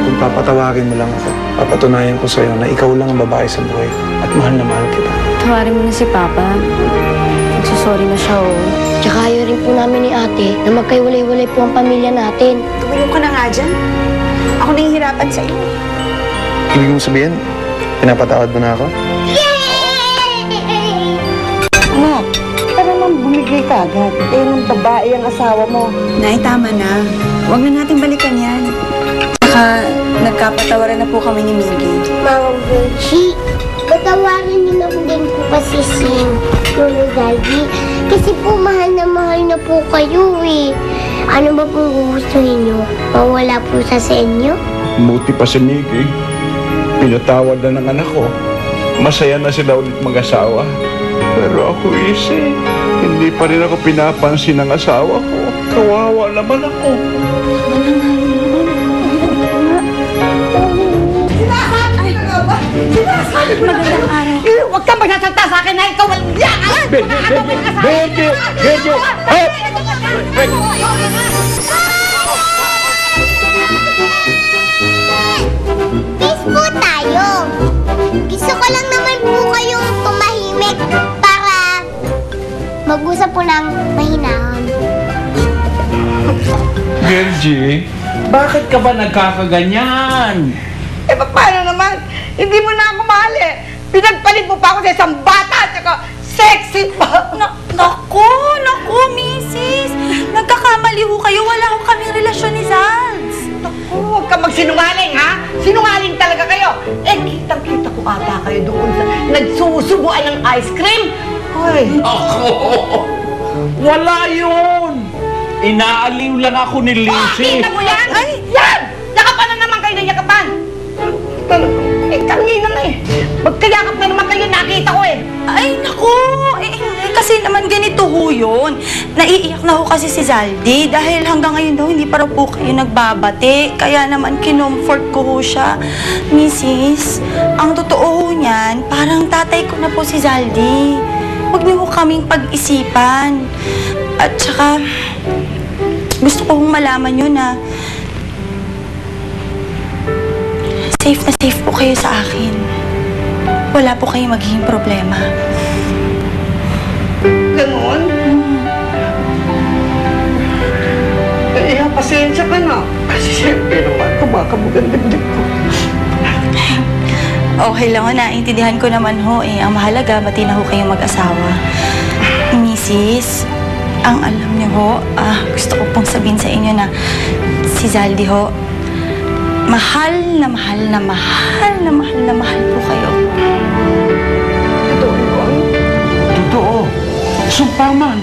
Kung papatawarin mo lang ako, papatunayan ko sa'yo na ikaw lang ang babae sa buhay at mahal na mahal kita. Tawarin mo na si Papa. Nagsusorry na siya, oh. Tsaka ayaw rin po namin ni ate na magkaiwalay-walay po ang pamilya natin. Tumulong ka na nga dyan. Ako nahihirapan sa iyo. Ibig mong sabihin, pinapatawad mo na ako? Ano? Para naman bumigay ka agad. Eh, nung babae ang asawa mo. Nay, tama na. Huwag na natin balikan yan. Saka, nagkapatawaran na po kami ni Miggy. Mama Virgie, patawarin niyo na din po kasi si Lolo Daddy. Kasi po mahal na po kayo eh. Ano ba pong gugustuhin niyo? Mawala po sa inyo? Buti pa si Miggy. Pinatawad na ng anak ko. Masaya na sila ulit mag-asawa. Pero ako, Isi, hindi pa rin ako pinapansin ng asawa ko. Kawawa naman ako. Magandang araw. Huwag kang magsasalta sa akin na ikaw walang biyak! Benji! Benji! Hop! Peace po tayo. Gusto ko lang naman po kayong tumahimik para mag-usap po ng mahinahon. Virgie, bakit ka ba nagkakaganyan? Eh, paano naman? Hindi mo na ako mahal eh. Pinagpalit mo pa ako sa isang bata at saka sexy pa. Naku, misis. Nagkakamali ho kayo. Wala ho kaming relasyon ni Zalz. Naku, huwag ka magsinungaling, ha? Sinungaling talaga kayo. Eh, kitang-kita ko ata kayo doon sa nagsusubuan ng ice cream. Hoy. Ako! Wala yun! Inaaliw lang ako ni Lizzie. Kita mo yan? Ay! Yan! Yakapan na naman kayo ng yakapan. Talaga. Eh, kanina na eh. Magkayakap na naman kayo, nakita ko eh. Ay, naku. Kasi naman ganito ho yun. Naiiyak na ho kasi si Zaldi dahil hanggang ngayon daw hindi pa raw po kayo nagbabati. Kaya naman kinomfort ko ho siya. Mrs., ang totoo ho niyan, parang tatay ko na po si Zaldi. Huwag niyo ho kaming pag-isipan. At saka, gusto ko hong malaman nyo na safe po kayo sa akin. Wala po kayong magiging problema. Ganon? Eh, pasensya ka na. Kasi siyempre naman, kumakabog ang dibdib ko. Okay lang ho, naiintindihan ko naman ho eh. Ang mahalaga, bati na ho kayong mag-asawa. Mrs., ang alam niyo ho, gusto ko pong sabihin sa inyo na si Zaldi ho, mahal na mahal po kayo. Totoo yun? Totoo. Sumpa man.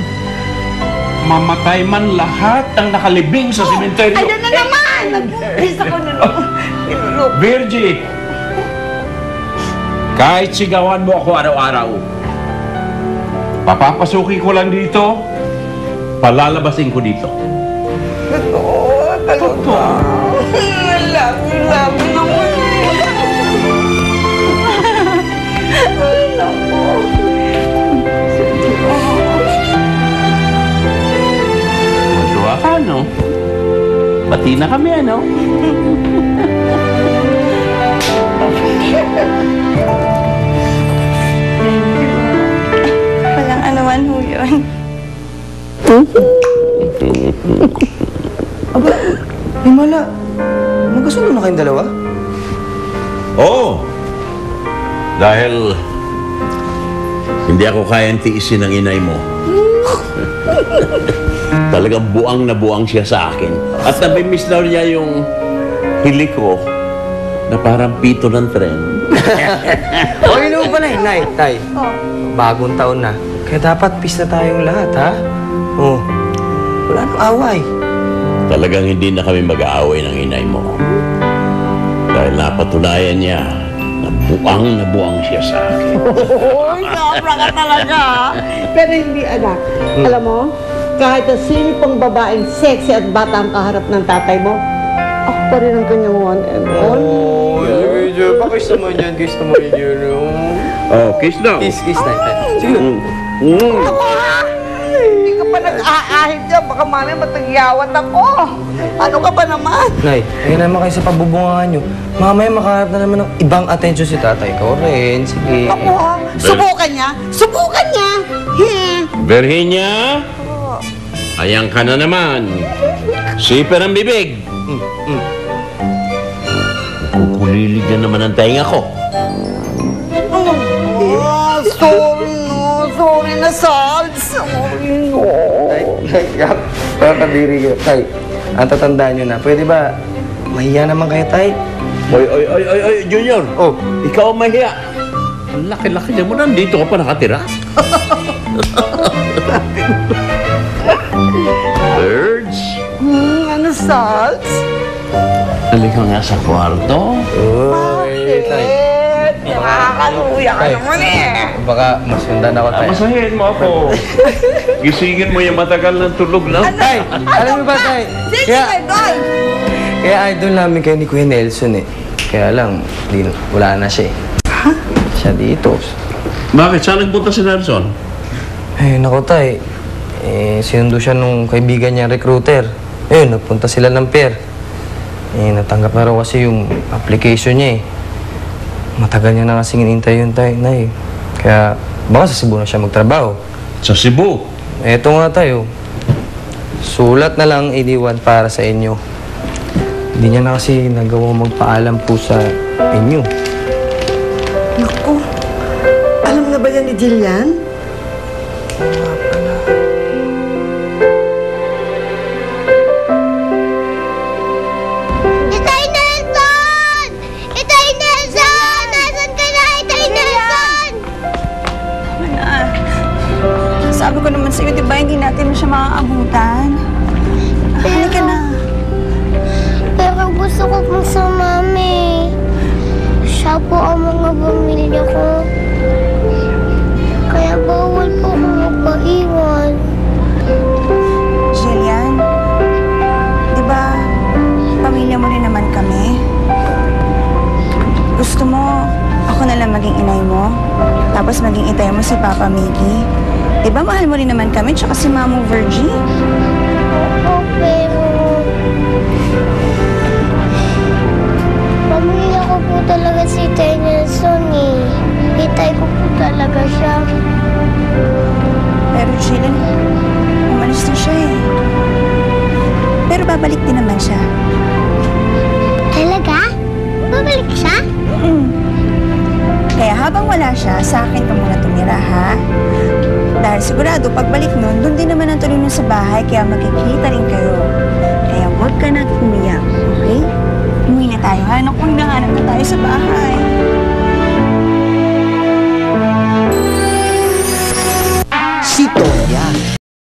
Mamatay man lahat ang nakalibing sa sementeryo. Ayun na naman! Nag-isa ko na naman. Virgie, kahit sigawan mo ako araw-araw, papapasukin ko lang dito, palalabasin ko dito. Totoo, talaga. Love you naman. Ay, naku. Matuwa ka, no? Bati na kami, ano? Walang anuman ho yun. Aba, Himala, magkasundo na kayong dalawa? Oo. Dahil hindi ako kayang tiisin ng inay mo. Talagang buang na buang siya sa akin. At nabimiss daw niya yung hili ko na parang pito ng tren. O, yun naman pala, Nay, Tay. Bagong taon na. Kaya dapat peace na tayong lahat, ha? Oh, wala nang away. Talagang hindi na kami mag-aaway ng inay mo. Dahil napatunayan niya na buang siya sa akin. Uy, sobra ka talaga. Pero hindi, anak. Alam mo, kahit na sino pang babaeng sexy at bata ang kaharap ng tatay mo, ako pa rin ang kanyang one and only. Oh, medyo, pakiss naman yan, kiss naman yun. Oh, kiss daw. Kiss, Nay, Tay. Sige na. Ako ha? Hindi ka pa nag aahit dyan. Baka mamaya matagyawat ako. Ano ka ba naman? Nay, ayun naman kayo sa pabubungangan nyo. Mamaya makaharap na naman ng ibang atensyon si tatay. Ikaw rin, sige. Ako ha? Subukan niya. Subukan niya. Virginia? Ayan ka na naman. Siper ang bibig. Kukulilig na naman ang tainga ko. Sorry no. Sorry na, Sal. Sorry no. Tay, kakadiri ko. Tay, ang tatandaan nyo na, pwede ba mahiya naman kayo, tay? Oy, Junior. Oh. Ikaw ang mahiya. Ang laki-laki niya mo, nandito ka pa nakatira. Birds? Ano, Sal? Halika nga sa kwarto. Uy, tay. Nakakaluya ka naman eh. Baka masundan ako, tay. Masahin mo ako. Gisingin mo yung matagal ng tulog na. Tay, alam mo ba, tay? Sige, Doy. Kaya idol namin kayo ni Kuya Nelson eh. Kaya lang, wala na siya eh. Siya dito. Bakit? Saan nagpunta si Nelson? Eh, naku, tay. Sinundo siya nung kaibigan niya recruiter. Nagpunta sila ng pier. Natanggap na raw kasi yung application niya eh. Matagal niya na kasing inintay yun, tay, nay. Kaya baka sa Cebu na siya magtrabaho. Sa Cebu? Eto nga tayo. Sulat na lang iniwan para sa inyo. Hindi niya na kasi nagawa magpaalam po sa inyo. Naku, alam na ba yan ni Jillian? Itay Nelson! Itay Nelson! Nasaan ka na, Itay Nelson? Tama na. Sabi ko naman sa'yo, di ba, hindi natin siya maaabutan. Halika na. Pero gusto ko pong sa mami. Siya po ang mga pamilya ko. Kaya bawal po akong magpaiwan. Jillian, di ba, pamilya mo rin naman kami? Gusto mo, ako na lang maging inay mo? Tapos maging itay mo si Papa Miggy? Di ba, mahal mo rin naman kami, tsaka si Mamo Virgie? Oo, pero... Pamilya ko po talaga si Itay Nelson eh. Itay ko po talaga siya. Pero Jillian, umalis na siya eh. Pero babalik din naman siya. Talaga? Babalik siya? Kaya habang wala siya, sa akin ka muna tumira, ha? Dahil sigurado, pagbalik nun, doon din naman ang tuloy nun sa bahay, kaya magkikita rin kayo. Kaya huwag ka na umiyak, okay? Umuwi na tayo, ha? Naku, hinahanap na tayo sa bahay.